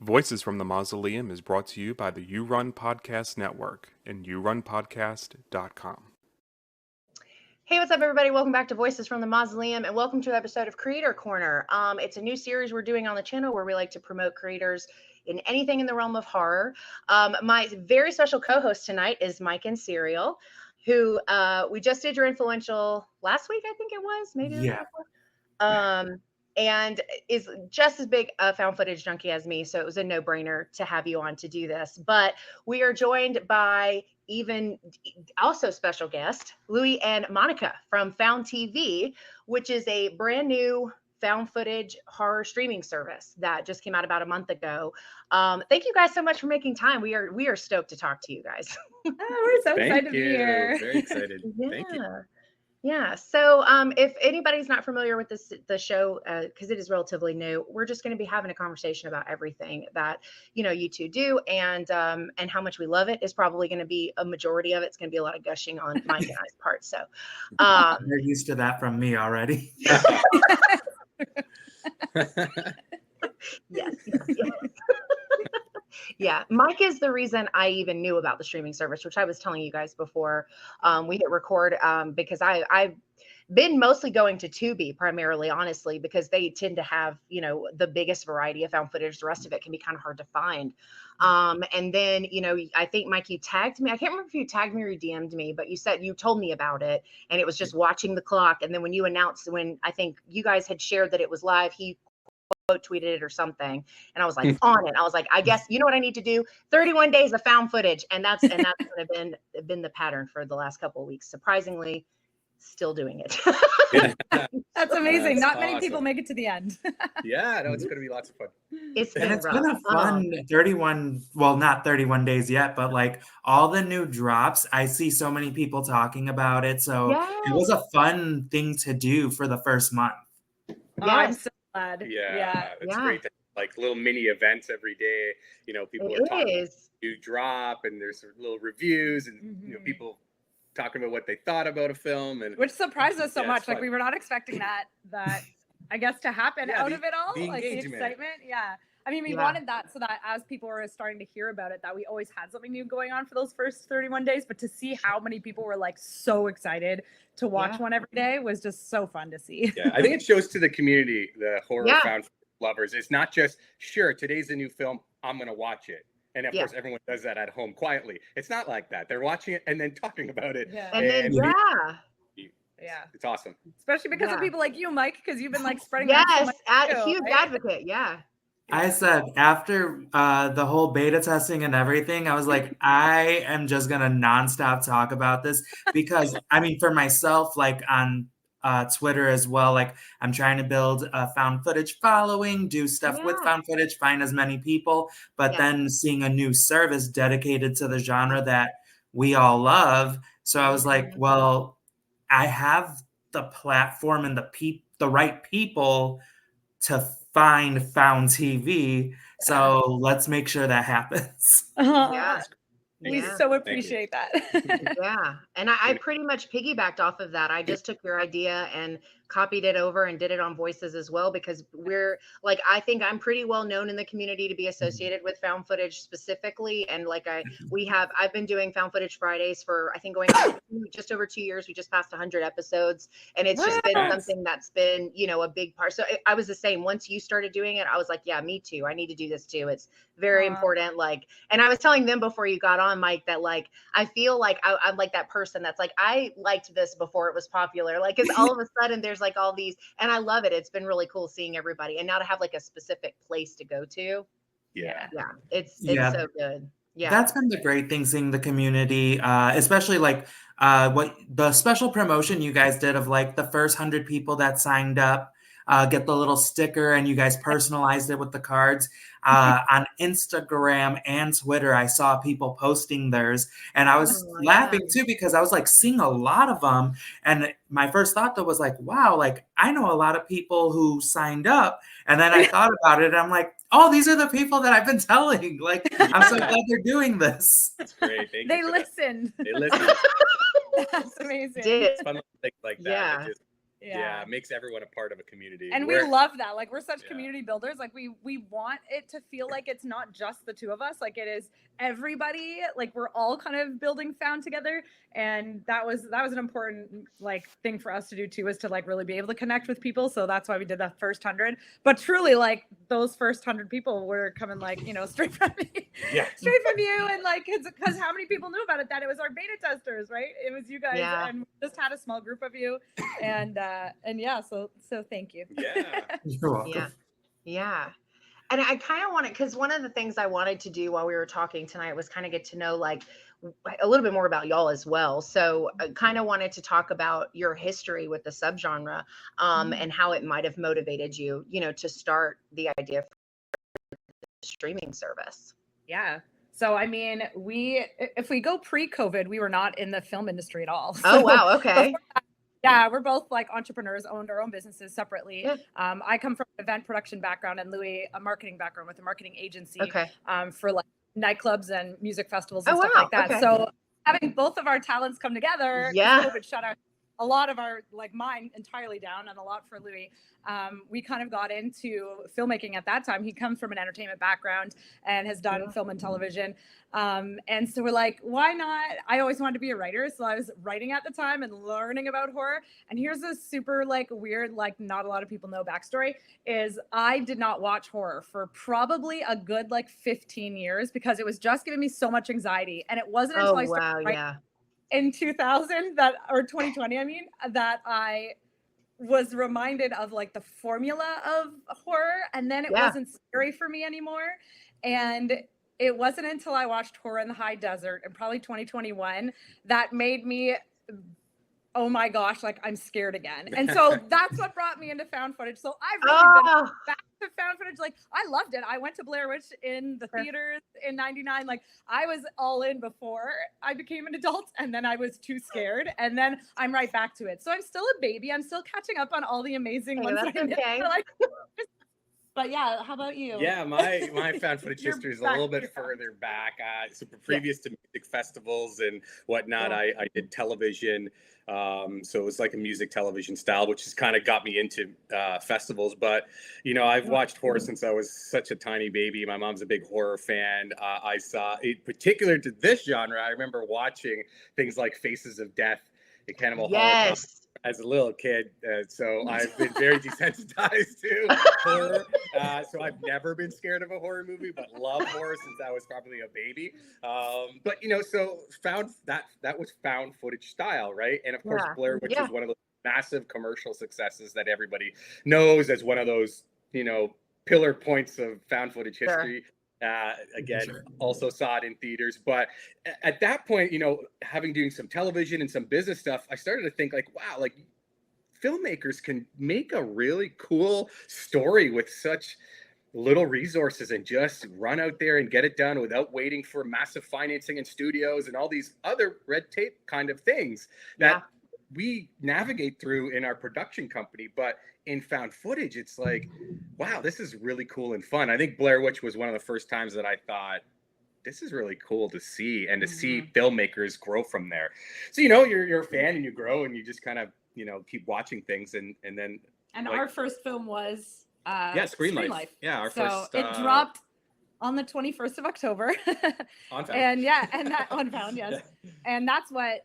Voices from the Mausoleum is brought to you by the You Run Podcast Network and yourunpodcast.com. Hey, what's up, everybody? Welcome back to Voices from the Mausoleum, and welcome to an episode of Creator Corner. It's a new series we're doing on the channel where we like to promote creators in anything in the realm of horror. My very special co-host tonight is Mike and Serial, who we just did your influential last week, I think it was, maybe. Yeah. And is just as big a found footage junkie as me, so it was a no-brainer to have you on to do this. But we are joined by even also special guest, Louie and Monica from Found TV, which is a brand new found footage horror streaming service that just came out about a month ago. Thank you guys so much for making time. We are stoked to talk to you guys. We're so excited to be here. Very excited. Yeah. Thank you. Yeah. So if anybody's not familiar with the show, because it is relatively new, we're just going to be having a conversation about everything that, you two do and how much we love it is probably going to be a majority of it. It's going to be a lot of gushing on Mike and I's part. So They're used to that from me already. Yes. Yeah, Mike is the reason I even knew about the streaming service, which I was telling you guys before we hit record, because I've been mostly going to Tubi primarily, honestly, because they tend to have, the biggest variety of found footage. The rest of it can be kind of hard to find. And then, I think, Mike, you tagged me. I can't remember if you tagged me or you DM'd me, but you told me about it, and it was just watching the clock. And then when you announced, when I think you guys had shared that it was live, he tweeted it or something, and I was like on it. I was like, I guess you know what I need to do, 31 days of found footage, and that's kind of been the pattern for the last couple of weeks. Surprisingly, still doing it. That's amazing. That's Not many awesome. people make it to the end. Yeah, no, it's going to be lots of fun. It's been a fun 31, well, not 31 days yet, but like all the new drops, I see so many people talking about it. So It was a fun thing to do for the first month. Oh, I'm so glad. Yeah. It's great that, like, little mini events every day. People are talking, you drop, and there's little reviews, and people talking about what they thought about a film, and which surprised us so much. Like, fun. we were not expecting that I guess to happen out of it all. The like the engagement. Excitement. Yeah. I mean, we wanted that so that as people were starting to hear about it, that we always had something new going on for those first 31 days. But to see how many people were like so excited to watch one every day was just so fun to see. Yeah, I think it shows to the community, the horror found lovers. It's not just, sure, today's a new film, I'm going to watch it. And of course, everyone does that at home quietly. It's not like that. They're watching it and then talking about it. Yeah. Yeah. It's awesome. Especially because of people like you, Mike, because you've been like spreading. Huge advocate. Yeah. I said after the whole beta testing and everything, I was like, I am just going to nonstop talk about this because, I mean, for myself, like on Twitter as well, like I'm trying to build a found footage following, do stuff with found footage, find as many people, but then seeing a new service dedicated to the genre that we all love. So I was like, well, I have the platform and the right people to find found TV. So let's make sure that happens. We so appreciate that. Yeah. And I pretty much piggybacked off of that. I just took your idea and copied it over and did it on Voices as well, because we're like, I think I'm pretty well known in the community to be associated with found footage specifically. And like I've been doing Found Footage Fridays for, I think, going on just over 2 years. We just passed 100 episodes, and it's just been something that's been, a big part. So I was the same. Once you started doing it, I was like, yeah, me too. I need to do this too. It's very important. Like, and I was telling them before you got on, Mike, that like, I feel like I'm like that person that's like, I liked this before it was popular. Like, cause all of a sudden there's like all these, and I love it. It's been really cool seeing everybody, and now to have like a specific place to go to. It's so good. Yeah, that's been the great thing, seeing the community, especially like what the special promotion you guys did of like the first 100 people that signed up get the little sticker, and you guys personalized it with the cards. On Instagram and Twitter, I saw people posting theirs, and I was laughing too, because I was like seeing a lot of them. And my first thought though was like, wow, like I know a lot of people who signed up. And then I thought about it, and I'm like, oh, these are the people that I've been telling. Like, I'm so glad they're doing this. That's great. Thank they you listened. They listened. That's amazing. It's fun to think like that. Yeah. Yeah, it makes everyone a part of a community. And we love that. Like, we're such community builders. Like, we want it to feel like it's not just the two of us. Like, it is everybody. Like, we're all kind of building Found together. And that was an important like thing for us to do too, was to like really be able to connect with people. So that's why we did that first 100. But truly, like, those first 100 people were coming like, you know, straight from me, straight from you. And like, because how many people knew about it? That it was our beta testers, right? It was you guys, and we just had a small group of you, and yeah, so thank you. You're welcome. Yeah. And I kind of wanted, because one of the things I wanted to do while we were talking tonight was kind of get to know like a little bit more about y'all as well. So I kind of wanted to talk about your history with the subgenre, and how it might have motivated you, you know, to start the idea for the streaming service. Yeah. So, I mean, if we go pre-COVID, we were not in the film industry at all. Oh, wow. Okay. Yeah, we're both like entrepreneurs, owned our own businesses separately. I come from an event production background, and Louie a marketing background with a marketing agency for like nightclubs and music festivals and stuff like that. Okay. So having both of our talents come together, COVID shut a lot of our, like mine entirely down, and a lot for Louie. We kind of got into filmmaking at that time. He comes from an entertainment background and has done film and television. And so we're like, why not? I always wanted to be a writer. So I was writing at the time and learning about horror. And here's a super like weird, like not a lot of people know backstory, is I did not watch horror for probably a good like 15 years because it was just giving me so much anxiety. And it wasn't until I started in 2000 or 2020, I mean, that I was reminded of like the formula of horror, and then it wasn't scary for me anymore. And it wasn't until I watched Horror in the High Desert in probably 2021 that made me, oh my gosh, like I'm scared again. And so that's what brought me into found footage. So I've really been back to found footage. Like, I loved it. I went to Blair Witch in the theaters in 99. Like, I was all in before I became an adult, and then I was too scared, and then I'm right back to it. So I'm still a baby. I'm still catching up on all the amazing ones. That's okay. But yeah, how about you? Yeah, my found footage history is a little bit further back. So previous to music festivals and whatnot, I did television. So it was like a music television style, which has kind of got me into festivals. But, you know, I've watched horror since I was such a tiny baby. My mom's a big horror fan. I saw, in particular to this genre, I remember watching things like Faces of Death and Cannibal Holocaust as a little kid. So I've been very desensitized to horror. So I've never been scared of a horror movie, but love horror since I was probably a baby. But, you know, so that was found footage style, right? And of course, Blair Witch was one of those massive commercial successes that everybody knows as one of those, you know, pillar points of found footage history. Again, also saw it in theaters. But at that point, you know, having doing some television and some business stuff, I started to think like, wow, like filmmakers can make a really cool story with such little resources and just run out there and get it done without waiting for massive financing and studios and all these other red tape kind of things that we navigate through in our production company. But in found footage, it's like, wow, this is really cool and fun. I think Blair Witch was one of the first times that I thought, this is really cool to see, and to see filmmakers grow from there. So, you know, you're a fan and you grow and you just kind of, you know, keep watching things and then. And like, our first film was Screen Life. Yeah, our first. So it dropped on the 21st of October. On Found. And that on Found, yes. And that's what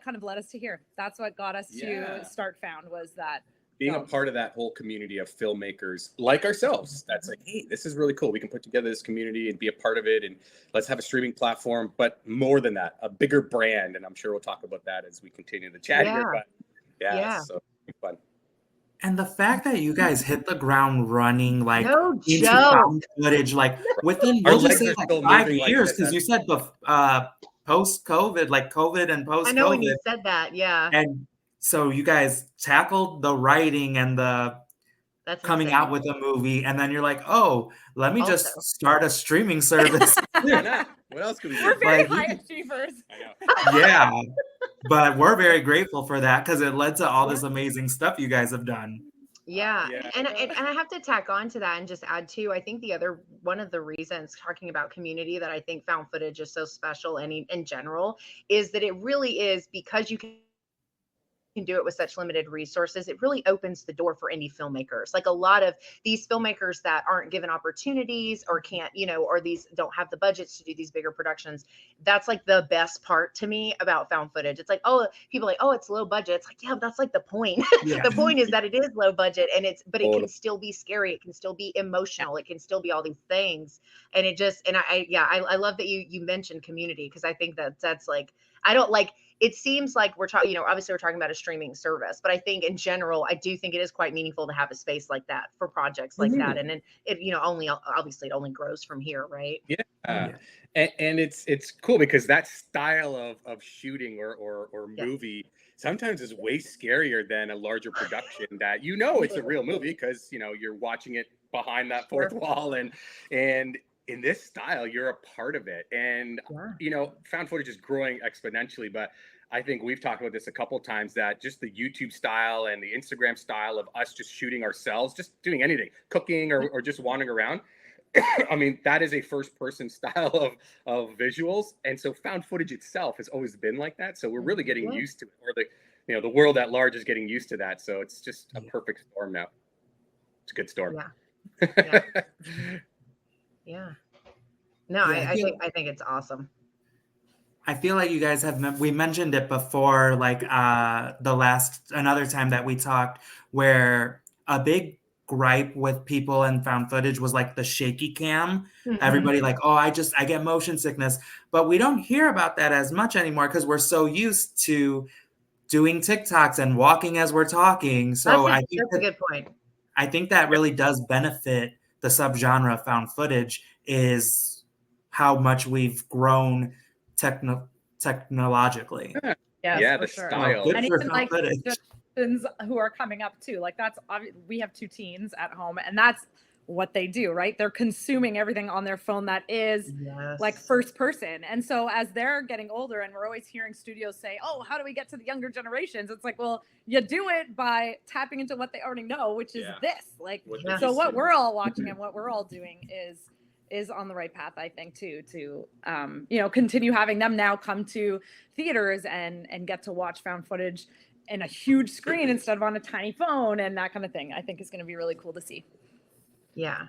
kind of led us to here. That's what got us to start Found, was that being a part of that whole community of filmmakers like ourselves. That's like, hey, this is really cool. We can put together this community and be a part of it, and let's have a streaming platform. But more than that, a bigger brand. And I'm sure we'll talk about that as we continue the chat here. But so it'll be fun. And the fact that you guys hit the ground running, like into found footage, like within we'll just say like 5 years, because you said post-COVID, like COVID and post-COVID. I know when you said that, And so you guys tackled the writing and the coming out with a movie, and then you're like, oh, let me just start a streaming service. What else could we do? We're very high achievers. I know. Yeah, but we're very grateful for that because it led to all this amazing stuff you guys have done. And I have to tack on to that and just add too, I think one of the reasons, talking about community, that I think found footage is so special and in general, is that it really is because you can can do it with such limited resources, it really opens the door for indie filmmakers. Like a lot of these filmmakers that aren't given opportunities or can't, or these don't have the budgets to do these bigger productions. That's like the best part to me about found footage. It's like, oh, people are like, oh, it's low budget. It's like, yeah, that's like the point. Yeah. The point is that it is low budget, and but it can still be scary. It can still be emotional. It can still be all these things. And it just, and I love that you mentioned community, because I think that's like, I don't like, it seems like we're talking, obviously we're talking about a streaming service, but I think in general, I do think it is quite meaningful to have a space like that for projects like that. And then it, obviously it only grows from here, right? Yeah. And it's cool because that style of shooting or movie sometimes is way scarier than a larger production that, it's a real movie because, you're watching it behind that fourth wall, and in this style, you're a part of it. And, found footage is growing exponentially, but I think we've talked about this a couple of times, that just the YouTube style and the Instagram style of us just shooting ourselves, just doing anything, cooking or just wandering around. I mean, that is a first person style of visuals. And so found footage itself has always been like that. So we're really getting used to it, or the world at large is getting used to that. So it's just a perfect storm now. It's a good storm. Yeah. No, I think it's awesome. I feel like you guys we mentioned it before, like another time that we talked, where a big gripe with people and found footage was like the shaky cam. Everybody like, oh, I get motion sickness, but we don't hear about that as much anymore because we're so used to doing TikToks and walking as we're talking. So that's a good point. I think that really does benefit the subgenre of found footage, is how much we've grown technologically. Yeah, the style. And even like who are coming up too. Like that's obvious. We have 2 teens at home, and that's what they do, right? They're consuming everything on their phone that is like first person. And so as they're getting older, and we're always hearing studios say, oh, how do we get to the younger generations? It's like, well, you do it by tapping into what they already know, which is this. Like, so what we're all watching and what we're all doing is on the right path, I think, to continue having them now come to theaters and get to watch found footage in a huge screen instead of on a tiny phone, and that kind of thing. I think is going to be really cool to see. Yeah.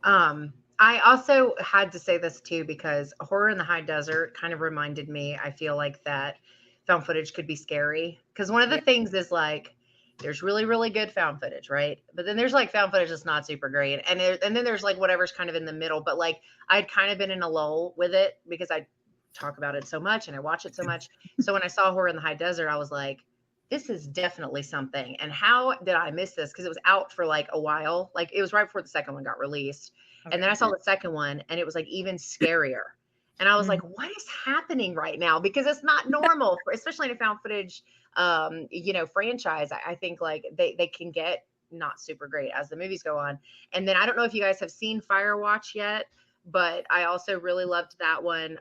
I also had to say this too, because Horror in the High Desert kind of reminded me, I feel like, that found footage could be scary. Because one of the things is like, there's really, really good found footage, right? But then there's like found footage that's not super great. And then there's like whatever's kind of in the middle. But like, I'd kind of been in a lull with it because I talk about it so much and I watch it so much. So when I saw Horror in the High Desert, I was like, this is definitely something. And how did I miss this? Because it was out for like a while. Like it was right before the second one got released. Okay. And then I saw the second one and it was like even scarier. And I was like, what is happening right now? Because it's not normal, especially in a found footage, franchise. I think like they can get not super great as the movies go on. And then I don't know if you guys have seen Firewatch yet, but I also really loved that one.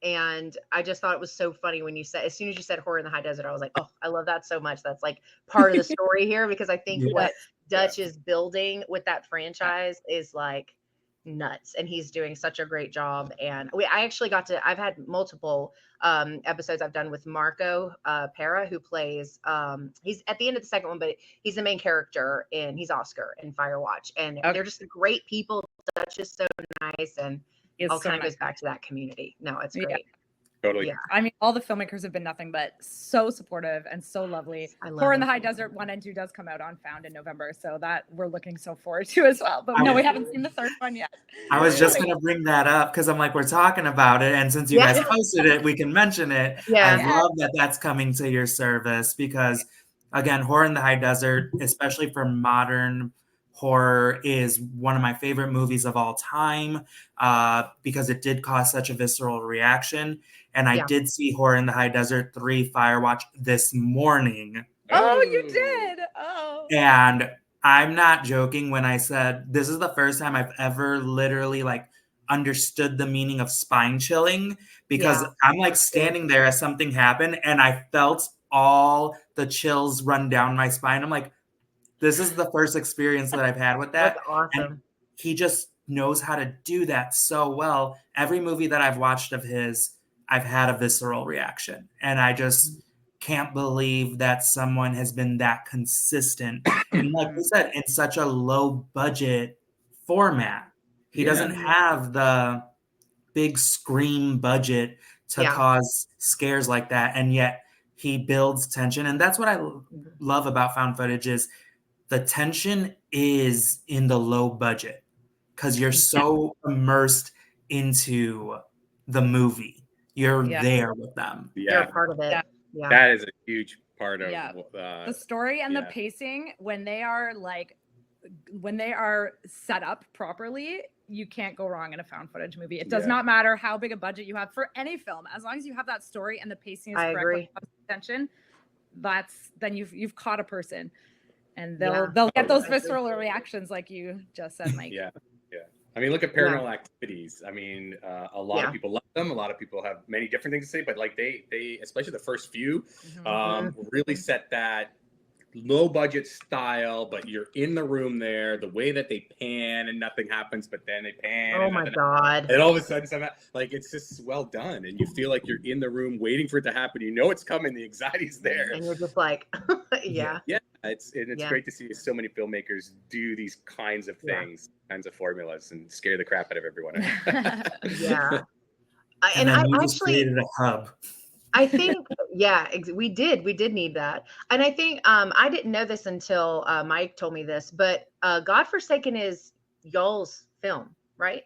And I just thought it was so funny when as soon as you said Horror in the High Desert, I was like, oh, I love that so much. That's like part of the story here, because I think what Dutch is building with that franchise is like nuts, and he's doing such a great job. And I've had multiple episodes I've done with Marco Pera, who plays he's at the end of the second one, but he's the main character, and he's Oscar in Firewatch, and they're just great people. Dutch is so nice, and all kind of goes back to that community. No, it's great. Totally. Yeah. I mean, all the filmmakers have been nothing but so supportive and so lovely. Horror in the High Desert 1 and 2 does come out on Found in November, so that we're looking so forward to as well. But no, we haven't seen the third one yet. I was just going to bring that up because I'm like, we're talking about it, and since you guys posted it, we can mention it. I love that that's coming to your service because, again, Horror in the High Desert, especially for modern horror, is one of my favorite movies of all time because it did cause such a visceral reaction. And I did see Horror in the High Desert 3 Firewatch this morning. Oh, you did? Oh. And I'm not joking when I said this is the first time I've ever literally like understood the meaning of spine chilling, because I'm like standing there as something happened and I felt all the chills run down my spine. I'm like, this is the first experience that I've had with that. That's awesome. And he just knows how to do that so well. Every movie that I've watched of his, I've had a visceral reaction. And I just, can't believe that someone has been that consistent. And like you said, in such a low budget format. He doesn't have the big scream budget to cause scares like that. And yet he builds tension. And that's what I love about found footage is the tension is in the low budget because you're so immersed into the movie. You're there with them. You're a part of it. Yeah. That is a huge part of the story and the pacing when they are set up properly. You can't go wrong in a found footage movie. It does not matter how big a budget you have for any film, as long as you have that story and the pacing is correct. Agree. Attention, then you've caught a person, and they'll get those visceral reactions like you just said, Mike. Yeah. I mean, look at Paranormal Activities. I mean, a lot of people love them. A lot of people have many different things to say, but like they especially the first few, really set that low budget style, but you're in the room there, the way that they pan and nothing happens, but then they pan. Oh my God. And all of a sudden something like it's just well done. And you feel like you're in the room waiting for it to happen. You know it's coming, the anxiety's there. And you're just like, Yeah. It's great to see so many filmmakers do these kinds of things, kinds of formulas, and scare the crap out of everyone. And I actually created a hub. I think, we did need that. And I think, I didn't know this until Mike told me this, but Godforsaken is y'all's film, right?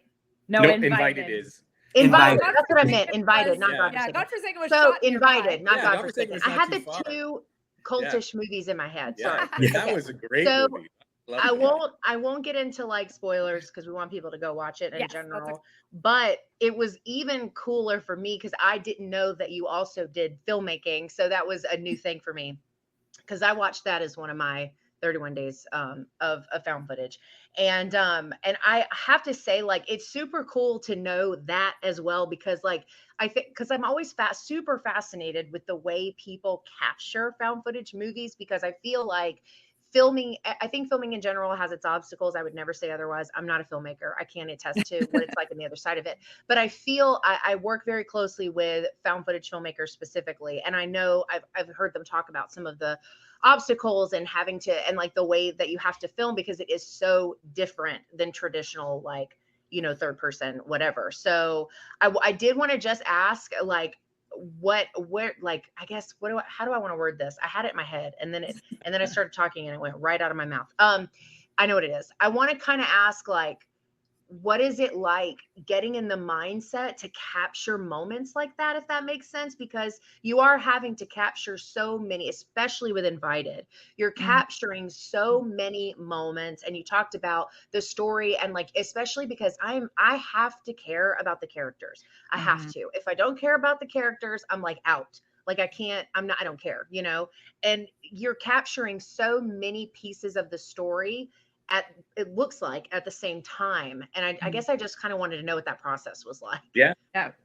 No, Invited is. Invited. That's what I meant. Invited, not Godforsaken. Yeah, Godforsaken was so Invited, not Godforsaken. I had the two cultish movies in my head. Sorry. That was a great movie. I won't get into like spoilers because we want people to go watch it in general. But it was even cooler for me because I didn't know that you also did filmmaking. So that was a new thing for me because I watched that as one of my 31 days of found footage. And I have to say, like, it's super cool to know that as well, because like, I think, because I'm always super fascinated with the way people capture found footage movies, because I feel like I think filming in general has its obstacles. I would never say otherwise. I'm not a filmmaker. I can't attest to what it's like on the other side of it. But I feel I work very closely with found footage filmmakers specifically. And I know I've heard them talk about some of the obstacles and having to, and like the way that you have to film, because it is so different than traditional, like, third person, whatever. So I did want to just ask, like, I guess, how do I want to word this? I had it in my head and then I started talking and it went right out of my mouth. I know what it is. I want to kind of ask, like, what is it like getting in the mindset to capture moments like that, if that makes sense? Because you are having to capture so many, especially with Invited. You're capturing so many moments, and you talked about the story, and like, especially because I have to care about the characters. I have to. If I don't care about the characters, I'm like out. Like I don't care, and you're capturing so many pieces of the story it looks like at the same time. And I guess I just kind of wanted to know what that process was like. Yeah.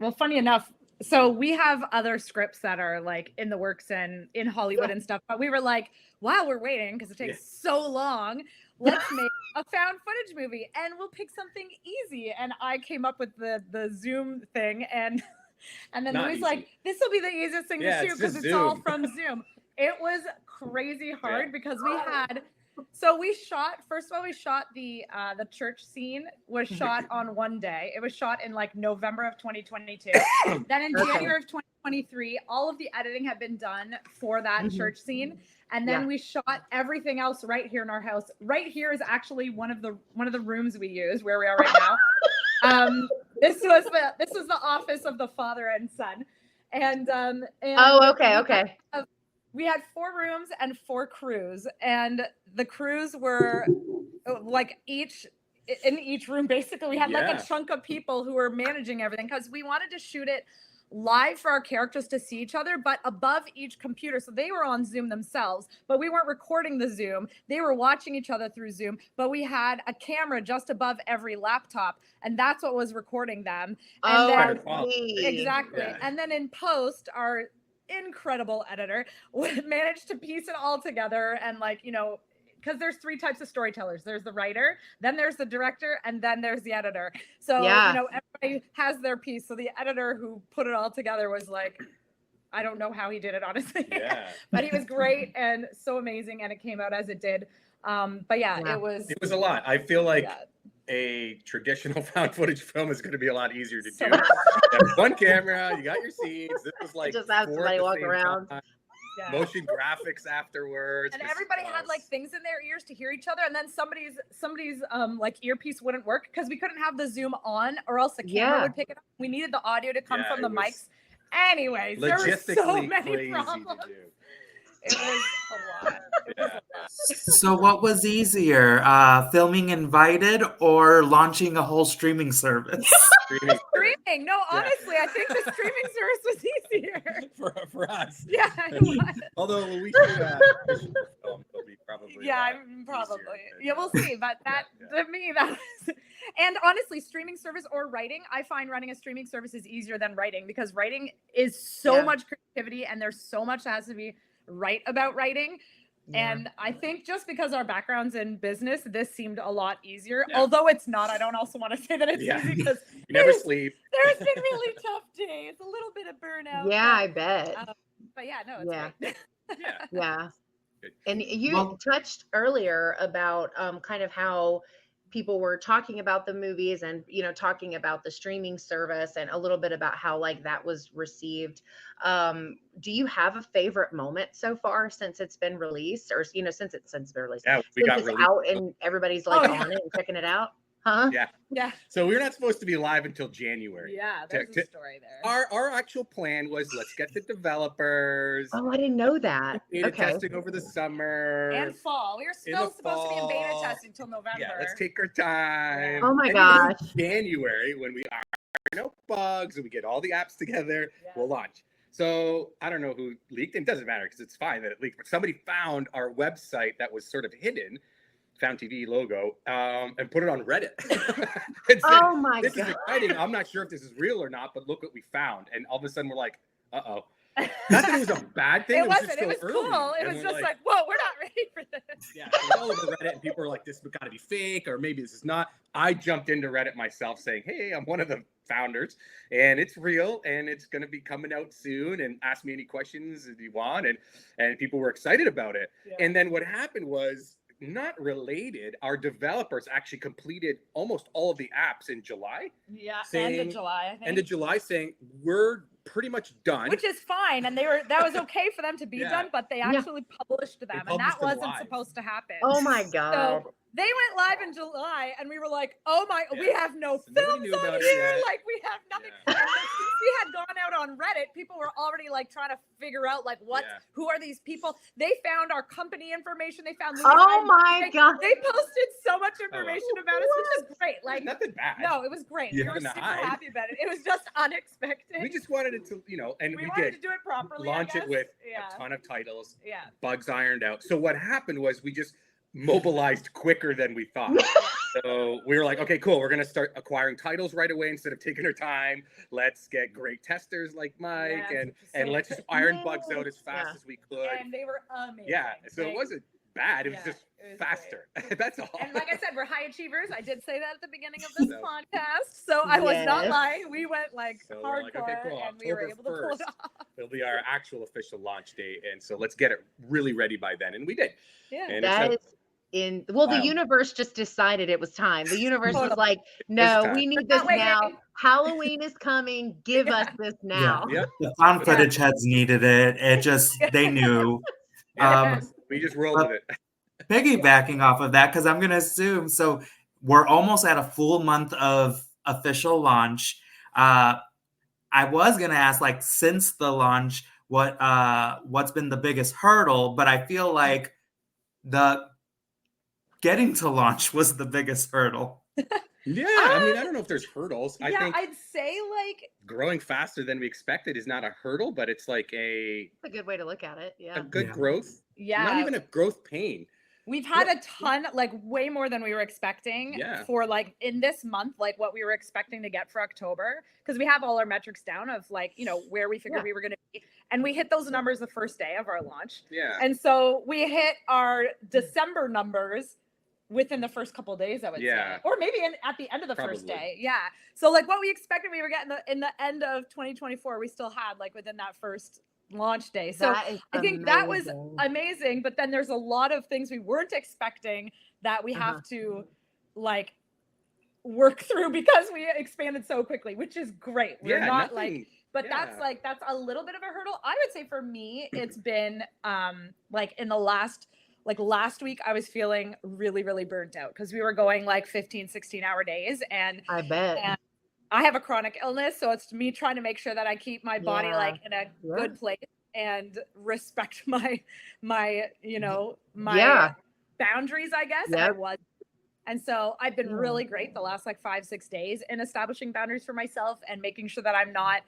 Well, funny enough, so we have other scripts that are like in the works and in Hollywood and stuff, but we were like, while we're waiting, because it takes so long, let's make a found footage movie and we'll pick something easy. And I came up with the Zoom thing, and then Louie's like, this will be the easiest thing to shoot because it's all from Zoom. It was crazy hard because we shot the church scene was shot on one day. It was shot in like November of 2022. Then in January of 2023, all of the editing had been done for that church scene. And then we shot everything else right here in our house. Right here is actually one of the rooms we use where we are right now. This was the office of the father and son. And okay. We had 4 rooms and 4 crews, and the crews were like in each room. Basically, we had like a chunk of people who were managing everything because we wanted to shoot it live for our characters to see each other, but above each computer. So they were on Zoom themselves, but we weren't recording the Zoom. They were watching each other through Zoom, but we had a camera just above every laptop, and that's what was recording them. And exactly. Yeah. And then in post, our incredible editor managed to piece it all together, and like, because there's 3 types of storytellers. There's the writer, then there's the director, and then there's the editor. So everybody has their piece. So the editor who put it all together was like, I don't know how he did it, honestly. Yeah. But he was great and so amazing, and it came out as it did. But yeah, it was a lot. I feel like a traditional found footage film is going to be a lot easier to do. You have one camera, you got your scenes. This was like just have somebody walk around. Motion graphics afterwards, and everybody had like things in their ears to hear each other, and then somebody's like earpiece wouldn't work because we couldn't have the Zoom on, or else the camera would pick it up. We needed the audio to come from the mics. Anyways, there were so many problems. It was a lot. So what was easier, filming Invited or launching a whole streaming service? Streaming. No, honestly, I think the streaming service was easier. For us. Yeah, it was. Although we should it'll be probably probably. Yeah, we'll see. But to me, that was... And honestly, streaming service or writing, I find running a streaming service is easier than writing, because writing is so much creativity and there's so much that has to be right about writing. And I think just because our background's in business, this seemed a lot easier. Although it's not. I don't also want to say that it's easy, because you never sleep. There's been really tough days, a little bit of burnout. Yeah, I bet. But yeah, no, it's great. Yeah. And you touched earlier about kind of how people were talking about the movies and, you know, talking about the streaming service and a little bit about how like that was received. Do you have a favorite moment so far since it's been released, or, you know, since it's been released? Yeah, we got released out and everybody's like on it and checking it out. Huh? Yeah. So we're not supposed to be live until January. Yeah, there's a story there. Our actual plan was, let's get the developers. Oh, I didn't know that. Beta testing over the summer and fall. We were still supposed to be in beta testing until November. Yeah, let's take our time. Oh my gosh. January, when we iron out bugs and we get all the apps together, we'll launch. So I don't know who leaked. It doesn't matter because it's fine that it leaked. But somebody found our website that was sort of hidden, Found TV logo, and put it on Reddit. Said, oh my this God. is exciting. I'm not sure if this is real or not, but look what we found. And all of a sudden we're like, uh-oh. Not that it was a bad thing. It wasn't. Just it was early. Cool. It and was just like, whoa, we're not ready for this. Yeah, it was all over Reddit, and people were like, this has got to be fake, or maybe this is not. I jumped into Reddit myself saying, hey, I'm one of the founders, and it's real, and it's going to be coming out soon, and ask me any questions if you want. And people were excited about it. Yeah. And then what happened was, not related, our developers actually completed almost all of the apps in July. Yeah, end of July, I think. End of July, saying we're pretty much done. Which is fine, and that was okay for them to be done, but they actually published them, and that wasn't supposed to happen. Oh my God. So they went live in July, and we were like, oh my, we have no films on here, like we have nothing. And since we had gone out on Reddit, people were already like trying to figure out like who are these people. They found our company information. They found oh my God. They posted so much information about us, which is great. Like nothing bad. No, it was great. We were super happy about it. It was just unexpected. We just wanted it to, you know, and we wanted to do it properly. Launch it with a ton of titles. Bugs ironed out. So what happened was we just mobilized quicker than we thought. So we were like, okay, cool. We're going to start acquiring titles right away instead of taking our time. Let's get great testers like Mike and let's just iron bugs out as fast as we could. And they were amazing. Yeah. So it wasn't bad. It was just faster. That's all. And like I said, we're high achievers. I did say that at the beginning of this podcast. So I was not lying. We went like hardcore, like, okay, cool. And we were able to pull it off. It'll be our actual official launch date. And so let's get it really ready by then. And we did. Yeah. And that is the universe just decided it was time. The universe was like, no, we need this now. Halloween is coming. Give us this now. Yeah. The found footage heads needed it. It just, they knew. We just rolled with it. Piggybacking off of that, because I'm going to assume, so we're almost at a full month of official launch. I was going to ask, like, since the launch, what's been the biggest hurdle? But I feel like the getting to launch was the biggest hurdle. Yeah, I mean, I don't know if there's hurdles. I think I'd say like growing faster than we expected is not a hurdle, but it's like a good way to look at it. Yeah, a good growth. Yeah, not even a growth pain. We've had a ton, like way more than we were expecting for like in this month, like what we were expecting to get for October, because we have all our metrics down of like, you know, where we figured we were going to be. And we hit those numbers the first day of our launch. Yeah. And so we hit our December numbers within the first couple of days, I would say, or maybe at the end of the first day. Yeah. So like what we expected, we were getting in the end of 2024, we still had like within that first launch day. So I think that was amazing. But then there's a lot of things we weren't expecting that we have to like work through because we expanded so quickly, which is great. We're not like, but that's a little bit of a hurdle. I would say for me, it's been like in the last week, I was feeling really, really burnt out because we were going like 15, 16-hour days. And I bet. And I have a chronic illness. So it's me trying to make sure that I keep my body like in a good place and respect my boundaries, I guess. I was. And so I've been really great the last like 5-6 days in establishing boundaries for myself and making sure that I'm not,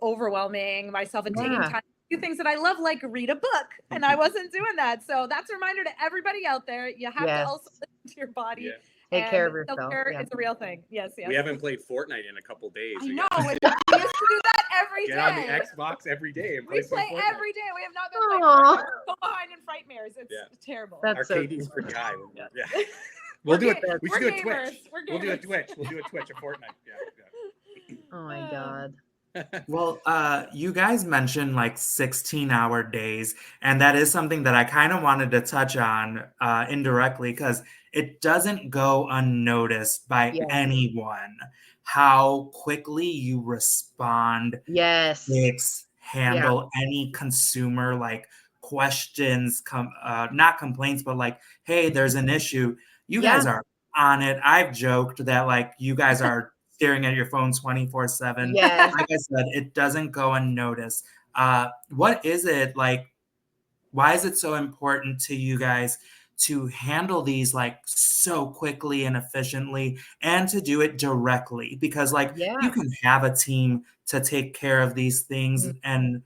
overwhelming myself and taking time to do things that I love, like read a book. And I wasn't doing that. So that's a reminder to everybody out there. You have to also listen to your body. Yeah. Take care of yourself. Self-care is a real thing. Yes. We haven't played Fortnite in a couple days. I know. We used to do that every day. Get on the Xbox every day and play We play Fortnite. every day. We have not been playing Fortnite. Go behind in Frightmares. It's terrible. That's Arcades for guy. Yeah. We'll do it. We should do a Twitch. We'll do a Twitch. We'll do a Twitch of Fortnite. Yeah. Oh my God. Well, you guys mentioned like 16-hour days, and that is something that I kind of wanted to touch on indirectly because it doesn't go unnoticed by anyone how quickly you respond, fix, handle any consumer like questions, not complaints, but like, hey, there's an issue. You guys are on it. I've joked that like you guys are staring at your phone 24/7. Yes. Like I said, it doesn't go unnoticed. What is it like? Why is it so important to you guys to handle these like so quickly and efficiently and to do it directly? Because like you can have a team to take care of these things and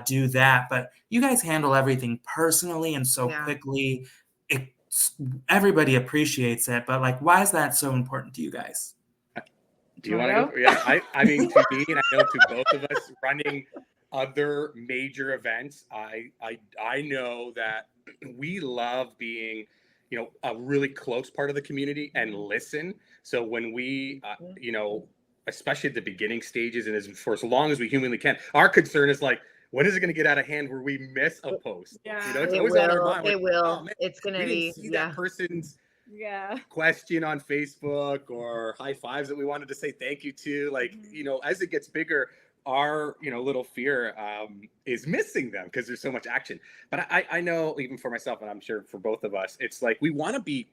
do that, but you guys handle everything personally and so quickly. Everybody appreciates it, but like, why is that so important to you guys? Do you want to go? Yeah, I mean, to me, and I know to both of us running other major events, I know that we love being, a really close part of the community and listen. So when we, especially at the beginning stages and for as long as we humanly can, our concern is like, when is it going to get out of hand where we miss a post? It's always on our mind. It will. It's going to be. See that person's question on Facebook or high fives that we wanted to say thank you to. Like, as it gets bigger, our, little fear is missing them because there's so much action. But I know even for myself, and I'm sure for both of us, it's like we want to be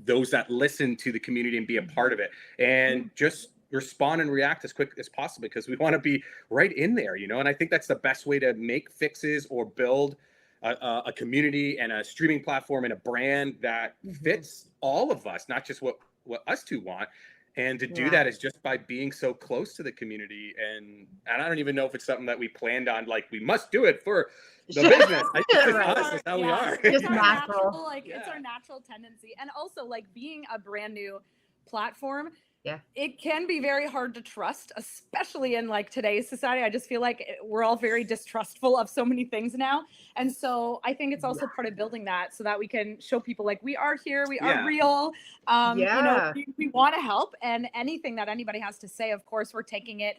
those that listen to the community and be a part of it and just respond and react as quick as possible because we want to be right in there, and I think that's the best way to make fixes or build a community and a streaming platform and a brand that fits all of us, not just what us two want. And to do that is just by being so close to the community. And I don't even know if it's something that we planned on, like we must do it for the business. I think it's us, it's how we are. It's natural. It's our natural tendency. And also like being a brand new platform, it can be very hard to trust, especially in like today's society. I just feel like we're all very distrustful of so many things now. And so I think it's also part of building that so that we can show people like we are here, we are real. We want to help, and anything that anybody has to say, of course, we're taking it,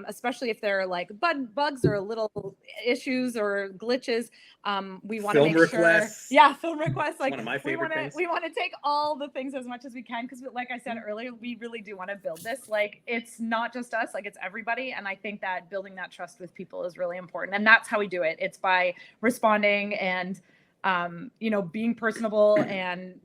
especially if they're like bugs or little issues or glitches. We want to make requests. sure. Film requests. Like one of my favorite things. We want to take all the things as much as we can because, like I said earlier, we really do want to build this. Like it's not just us, like it's everybody. And I think that building that trust with people is really important. And that's how we do it. It's by responding and being personable and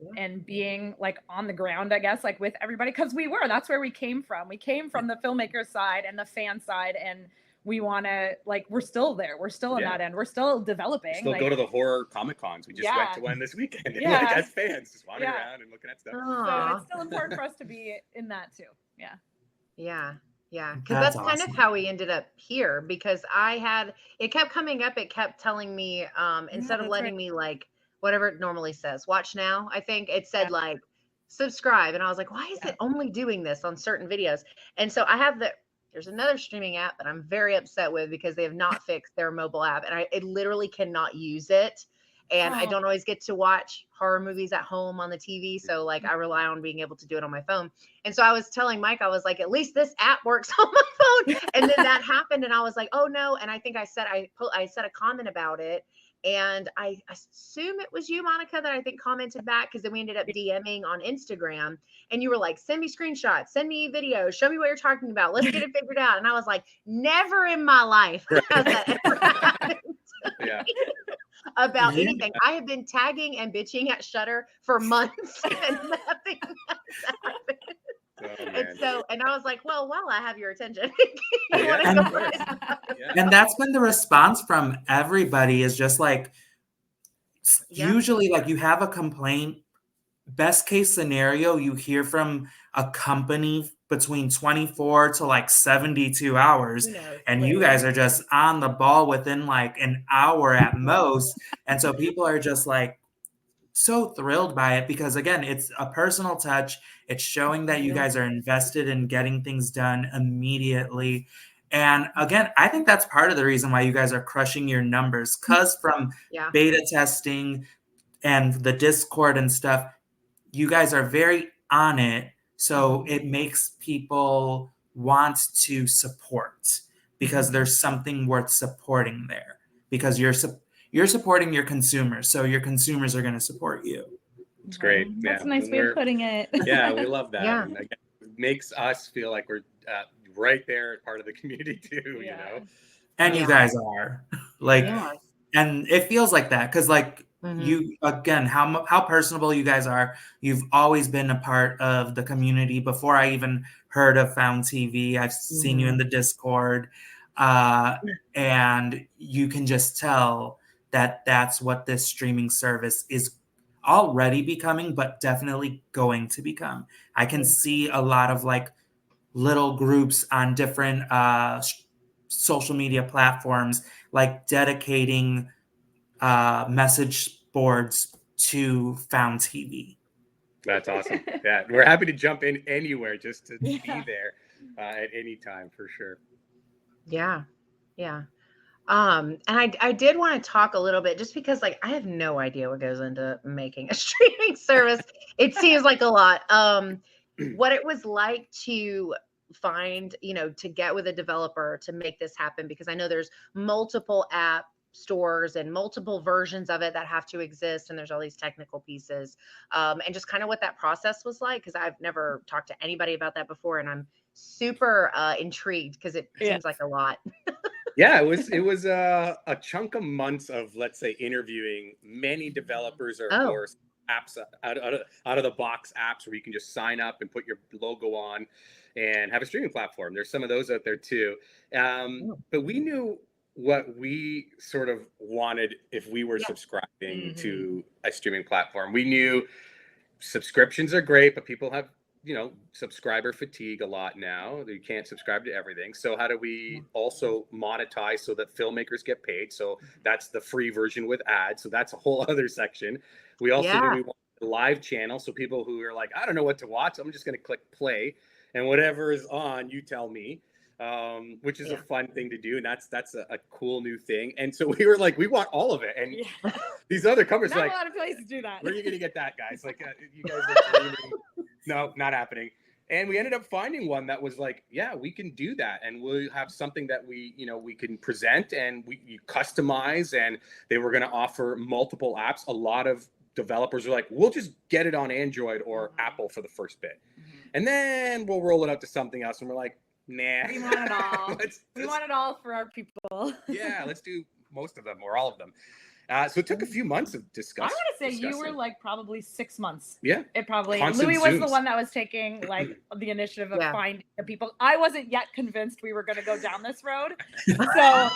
being like on the ground, I guess, like with everybody, because that's where we came from. We came from the filmmaker side and the fan side, and we want to we're still there. We're still in that end. We're still developing. We still go to the horror Comic Cons. We just went to one this weekend. As fans, just wandering around and looking at stuff. So it's still important for us to be in that too. Because that's kind of how we ended up here, because it kept coming up. It kept telling me, instead of letting me like whatever it normally says, watch now, I think it said like subscribe. And I was like, why is it only doing this on certain videos? And so there's another streaming app that I'm very upset with because they have not fixed their mobile app. And I literally cannot use it. And I don't always get to watch horror movies at home on the TV. So like I rely on being able to do it on my phone. And so I was telling Mike, I was like, at least this app works on my phone. And then that happened. And I was like, oh no. And I think I said a comment about it. And I assume it was you, Monica, that I think commented back, because then we ended up DMing on Instagram, and you were like, send me screenshots, send me videos, show me what you're talking about. Let's get it figured out. And I was like, never in my life has that ever happened about anything. I have been tagging and bitching at Shudder for months and nothing has happened. And I was like, well, while I have your attention, and that's been the response from everybody, is just like, usually like you have a complaint, best case scenario, you hear from a company between 24 to like 72 hours, and you guys are just on the ball within like an hour at most. And so people are just like so thrilled by it, because again, it's a personal touch. It's showing that you guys are invested in getting things done immediately. And again, I think that's part of the reason why you guys are crushing your numbers, because from beta testing and the Discord and stuff, you guys are very on it. So it makes people want to support, because there's something worth supporting there, because you're supporting your consumers. So your consumers are going to support you. It's great. That's a nice way of putting it. Yeah, we love that. And again, it makes us feel like we're right there, part of the community too, you know? And you guys are like, and it feels like that. Cause like you, again, how personable you guys are. You've always been a part of the community. Before I even heard of Found TV, I've seen you in the Discord, and you can just tell that that's what this streaming service is already becoming, but definitely going to become. I can see a lot of like little groups on different social media platforms, like dedicating message boards to Found TV. That's awesome. Yeah, we're happy to jump in anywhere just to be there at any time, for sure. Yeah. And I did want to talk a little bit, just because like I have no idea what goes into making a streaming service. It seems like a lot. What it was like to find, to get with a developer to make this happen, because I know there's multiple app stores and multiple versions of it that have to exist, and there's all these technical pieces, and just kind of what that process was like, because I've never talked to anybody about that before, and I'm super intrigued, because it seems like a lot. Yeah, it was a chunk of months of, let's say, interviewing many developers or apps out of the box apps where you can just sign up and put your logo on and have a streaming platform. There's some of those out there too. But we knew what we sort of wanted if we were subscribing to a streaming platform. We knew subscriptions are great, but people have, subscriber fatigue a lot now. You can't subscribe to everything. So how do we also monetize so that filmmakers get paid? So that's the free version with ads. So that's a whole other section. We also knew we wanted a live channel. So people who are like, I don't know what to watch, I'm just going to click play, and whatever is on, you tell me. Which is a fun thing to do, and that's a cool new thing. And so we were like, we want all of it. And these other companies not like, a lot of places do that. Where are you gonna get that, guys? Like, you guys are dreaming. No, not happening. And we ended up finding one that was like, yeah, we can do that, and we'll have something that we can present, and we customize. And they were going to offer multiple apps. A lot of developers are like, we'll just get it on Android or Apple for the first bit, and then we'll roll it out to something else. And we're like, nah, we want it all. We want it all for our people. Yeah, let's do most of them or all of them. So it took a few months of discussion. I want to say you were like probably 6 months. Yeah. It probably. Constant Louie was Zooms. the one that was taking like the initiative of finding the people. I wasn't yet convinced we were going to go down this road. So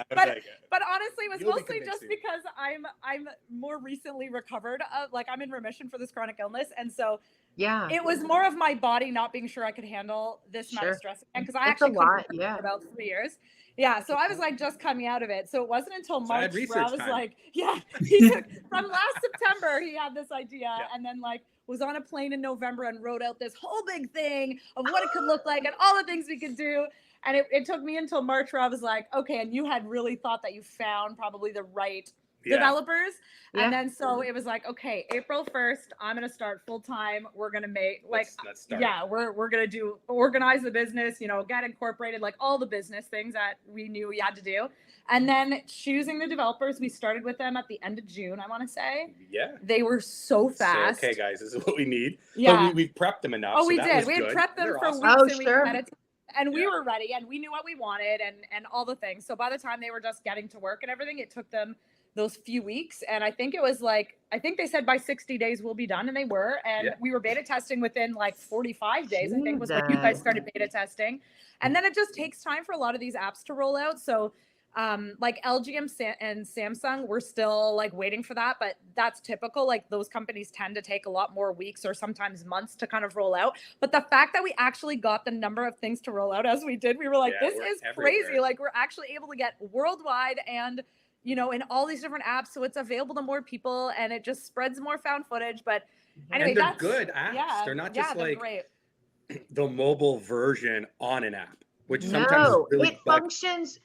but honestly, it was mostly just because I'm more recently recovered. Like I'm in remission for this chronic illness, and so it was more of my body not being sure I could handle this amount of stress, and because I actually couldn't for about 3 years. Yeah, so I was like just coming out of it. So it wasn't until March where I was like, from last September, he had this idea and then like was on a plane in November and wrote out this whole big thing of what it could look like and all the things we could do. And it took me until March where I was like, okay, and you had really thought that you found probably the right developers. And then so it was like, okay, April 1st, I'm going to start full time. We're going to make let's start. We're going to organize the business, get incorporated, like all the business things that we knew we had to do. And then choosing the developers, we started with them at the end of June, I want to say. Yeah. They were so fast. Okay, guys, this is what we need. Yeah. But we prepped them enough. Oh, we did. We had prepped them for weeks and we were ready and we knew what we wanted and all the things. So by the time they were just getting to work and everything, it took them those few weeks. And I think it was I think they said by 60 days we'll be done, and they were. And we were beta testing within 45 days, I think was when you guys started beta testing. And then it just takes time for a lot of these apps to roll out. So LG and Samsung, we're still waiting for that, but that's typical. Those companies tend to take a lot more weeks or sometimes months to kind of roll out. But the fact that we actually got the number of things to roll out as we did, we were this is crazy. We're actually able to get worldwide and in all these different apps. So it's available to more people and it just spreads more found footage. But anyway, and they're good apps. Yeah, they're not just great. The mobile version on an app. Which sometimes is really it functions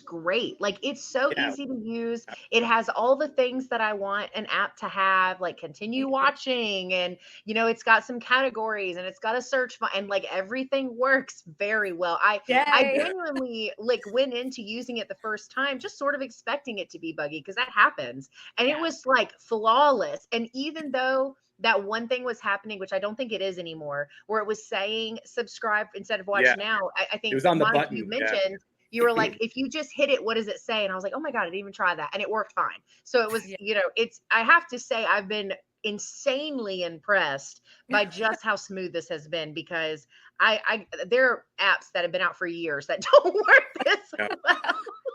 great. It's so easy to use. It has all the things that I want an app to have, continue watching, and it's got some categories and it's got a search and everything works very well. I genuinely went into using it the first time just sort of expecting it to be buggy because that happens, and it was flawless. And even though that one thing was happening, which I don't think it is anymore, where it was saying subscribe instead of watch now. I think it was on the button. You mentioned you were if you just hit it, what does it say? And I was like, oh my God, I didn't even try that. And it worked fine. So it was, I have to say I've been insanely impressed by just how smooth this has been, because there are apps that have been out for years that don't work this well.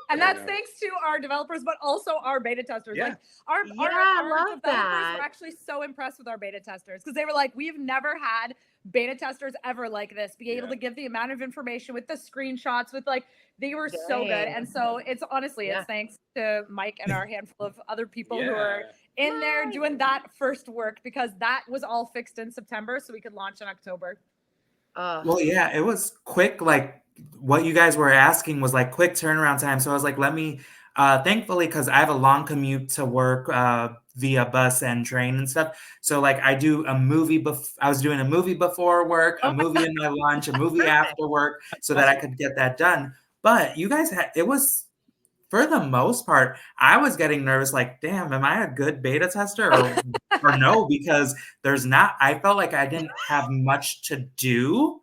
And that's thanks to our developers, but also our beta testers. Yeah. Our developers were actually so impressed with our beta testers because they were we've never had beta testers ever like this, be able to give the amount of information with the screenshots, with they were so good. And so it's honestly, it's thanks to Mike and our handful of other people who are in there doing that first work, because that was all fixed in September so we could launch in October. Well, yeah, it was quick. What you guys were asking was quick turnaround time. So I was let me, thankfully, because I have a long commute to work via bus and train and stuff. So I do a movie. I was doing a movie before work, a movie in my lunch, a movie after work, so that I could get that done. But you guys it was, for the most part, I was getting nervous. Damn, am I a good beta tester or no? Because I felt I didn't have much to do.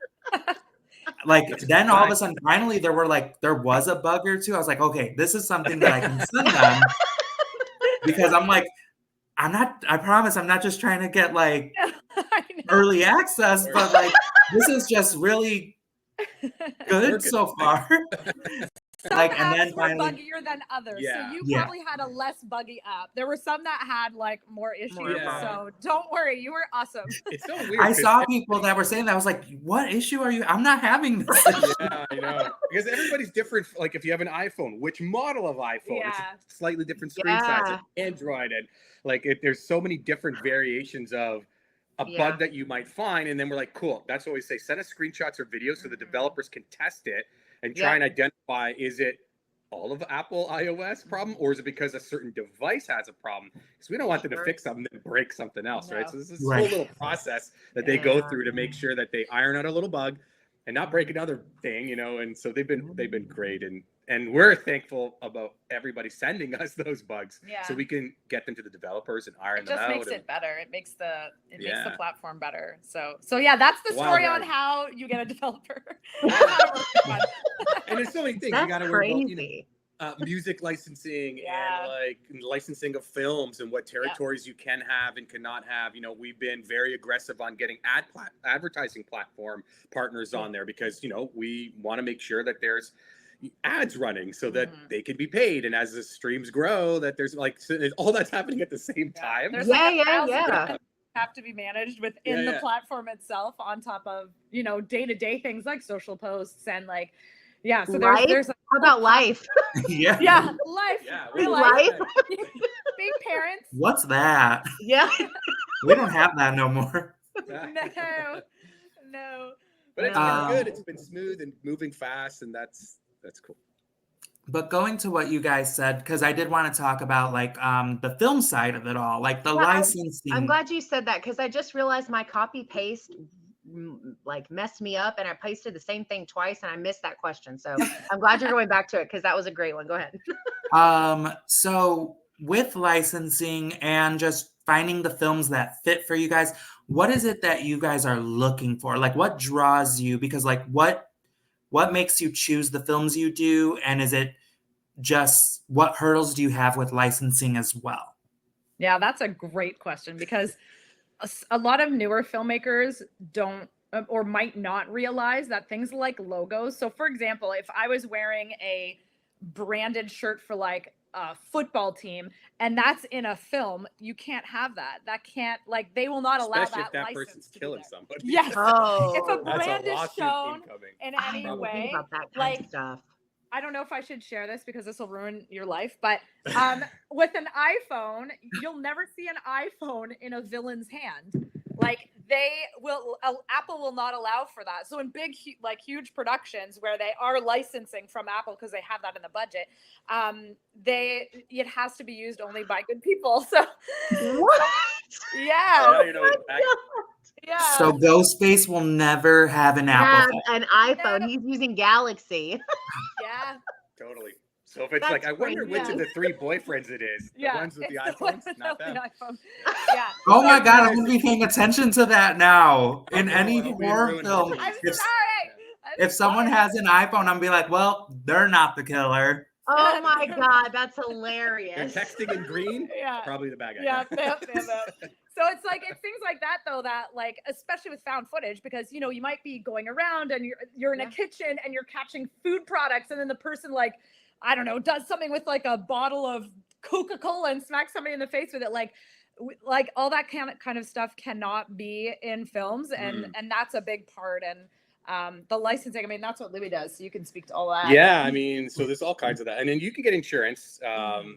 Then all of a sudden, finally, there was a bug or two. I was okay, this is something that I can send them, because I promise I'm not just trying to get early access, but this is just really good so far. Some apps were buggier than others. So you probably had a less buggy app. There were some that had more issues. So don't worry, you were awesome. It's so weird. I saw people that were saying that. I was what issue are you? I'm not having this. Yeah, I know. Because everybody's different. If you have an iPhone, which model of iPhone? It's a slightly different screen size. Android, and there's so many different variations of a bug that you might find. And then we're cool. That's what we say. Send us screenshots or videos so the developers can test it and try and identify, is it all of Apple iOS problem, or is it because a certain device has a problem? Because we don't want them to fix something and break something else, right? So this is a whole little process that they go through to make sure that they iron out a little bug and not break another thing, and so they've been great, and we're thankful about everybody sending us those bugs so we can get them to the developers and iron them out. It just makes it better. It makes the platform better. So yeah, that's the story on how you get a developer. And there's so many things you got to worry about. Music licensing and licensing of films and what territories you can have and cannot have. We've been very aggressive on getting advertising platform partners on there, because we want to make sure that there's ads running so that they can be paid, and as the streams grow, that there's all that's happening at the same time. Have to be managed within the platform itself, on top of day-to-day things like social posts and so there's how about life? Life. Real life. Being parents. What's that? Yeah. We don't have that no more. No. But it's been good. It's been smooth and moving fast, and that's cool. But going to what you guys said, because I did want to talk about like the film side of it all, like the licensing. I'm glad you said that because I just realized my copy paste like messed me up and I pasted the same thing twice and I missed that question. So I'm glad you're going back to it because that was a great one. Go ahead. So with licensing and just finding the films that fit for you guys, what is it that you guys are looking for? Like what draws you? Because like what makes you choose the films you do? And is it just what hurdles do you have with licensing as well? Yeah, that's a great question because a lot of newer filmmakers don't or might not realize that things like logos. So for example, if I was wearing a branded shirt for like a football team and that's in a film, you can't have that. That can't, like, they will not allow Especially that if that license person's to killing be there. somebody. Yes. Oh, If a That's brand is lawsuit shown incoming. in I any never way, think about that kind like, of stuff. I don't know if I should share this because this will ruin your life, but with an iPhone, you'll never see an iPhone in a villain's hand. Like Apple will not allow for that. So in big, like huge productions where they are licensing from Apple because they have that in the budget, it has to be used only by good people. So What? yeah. Yeah. So Ghostface will never have an Apple phone. An iPhone. He's using Galaxy. Yeah. Totally. So if it's like, I wonder which of the three boyfriends it is. The ones with the iPhones, not them. Yeah. Oh my God, I'm gonna be paying attention to that now. In any horror film, if someone has an iPhone, I'm gonna be like, well, they're not the killer. Oh my God, that's hilarious. They're texting in green. Yeah. Probably the bad guy. Yeah. So it's things like that though, that like, especially with found footage, because you might be going around and you're in a kitchen and you're catching food products, and then the person, like, I don't know, does something with like a bottle of Coca-Cola and smacks somebody in the face with it. Like all that kind of stuff cannot be in films, and that's a big part. And the licensing, I mean, that's what Louie does, so you can speak to all that. Yeah, I mean, so there's all kinds of that. And then you can get insurance.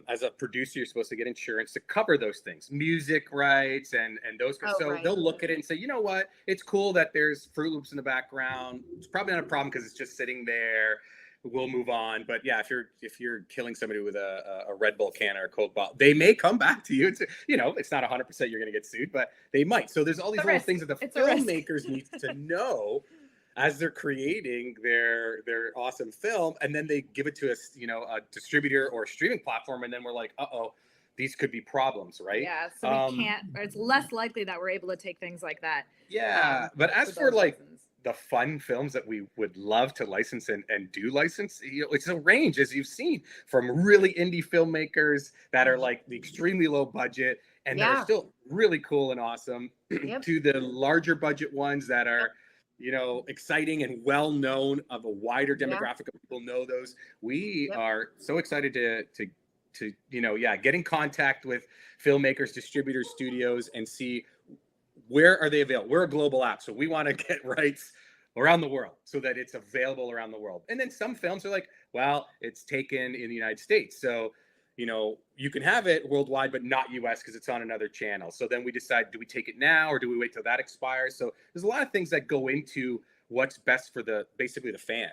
As a producer, you're supposed to get insurance to cover those things, music rights and those. They'll look at it and say, you know what, it's cool that there's Fruit Loops in the background. It's probably not a problem because it's just sitting there. We'll move on. But yeah, if you're killing somebody with a Red Bull can or a Coke bottle, they may come back to you. It's not 100% you're going to get sued, but they might. So there's all these little things that the filmmakers need to know as they're creating their awesome film, and then they give it to us, a distributor or a streaming platform, and then we're like, these could be problems, right? Yeah, so we can't. It's less likely that we're able to take things like that. Yeah, but as for like the fun films that we would love to license and do license, it's a range, as you've seen, from really indie filmmakers that are like the extremely low budget and that are still really cool and awesome, to the larger budget ones that are exciting and well known, of a wider demographic of people know those. We are so excited to get in contact with filmmakers, distributors, studios, and see where are they available. We're a global app, so we want to get rights around the world so that it's available around the world. And then some films are like, well, it's taken in the United States, so you can have it worldwide, but not US because it's on another channel. So then we decide, do we take it now or do we wait till that expires? So there's a lot of things that go into what's best for basically the fan.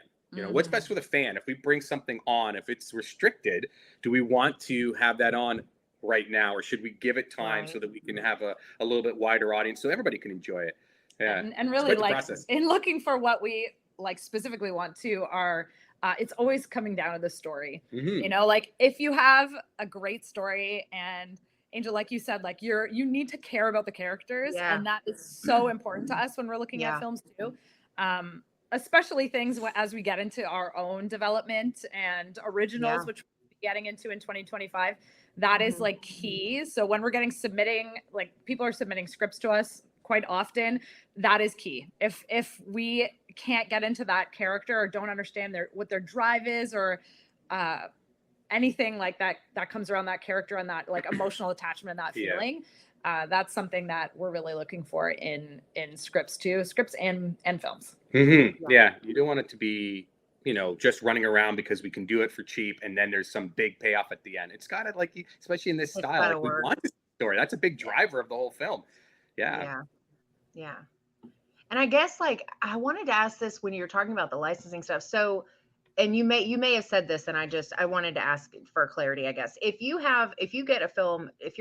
What's best for the fan? If we bring something on, if it's restricted, do we want to have that on right now, or should we give it time so that we can have a little bit wider audience so everybody can enjoy it? Yeah. And really, like, in looking for what we like specifically want to it's always coming down to the story. Like if you have a great story, and Angel, like you said, like you need to care about the characters, and that is so important to us when we're looking at films too. Especially things as we get into our own development and originals, which we'll be getting into in 2025. That is like key. So when we're like people are submitting scripts to us quite often, that is key. If we can't get into that character or don't understand what their drive is, or anything like that comes around that character and that like emotional attachment and that feeling, that's something that we're really looking for in scripts too, scripts and films. Yeah, you don't want it to be just running around because we can do it for cheap and then there's some big payoff at the end. It's got to, like, especially in this style, like, we want this story. That's a big driver of the whole film. Yeah. And I guess, like, I wanted to ask this when you're talking about the licensing stuff. So and you may have said this, and I wanted to ask for clarity, I guess. If you're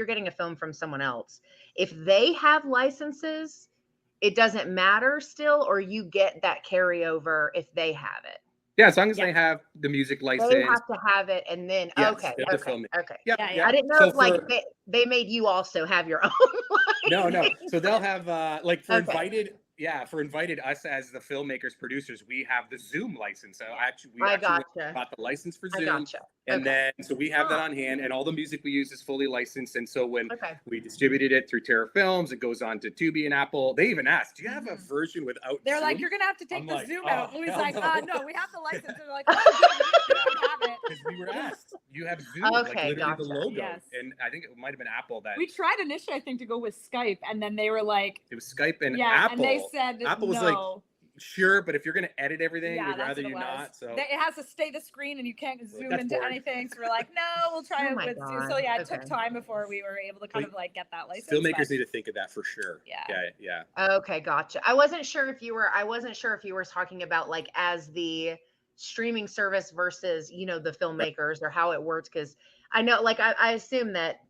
getting a film from someone else, if they have licenses, it doesn't matter still, or you get that carryover if they have it. Yeah, as long as they have the music license. They have to have it, and then okay. Yeah. I didn't know if they made you also have your own No. So they'll have for invited us as the filmmakers, producers, we have the Zoom license. So we got the license for Zoom. And then so we have that on hand, and all the music we use is fully licensed. And so when we distributed it through Terra Films, it goes on to Tubi and Apple. They even asked, "Do you have a version without?" They're Zoom? like, "You're gonna have to take the Zoom out." Louie's like, no. "No, we have the license." They're like, "Oh, we don't have it." Because we were asked, "You have Zoom?" Like literally the logo. Yes. And I think it might have been Apple that we tried initially, I think, to go with Skype, and then they were like, it was Skype and Apple. And they said Apple was like, sure, but if you're gonna edit everything, we'd rather you not. So it has to stay the screen, and you can't zoom into anything. So we're like, no, we'll try it with Zoom. So it took time before we were able to kind of like get that license. Filmmakers need to think of that for sure. Yeah. Okay, gotcha. I wasn't sure if you were talking about like as the streaming service versus the filmmakers or how it works, because I know like I assume that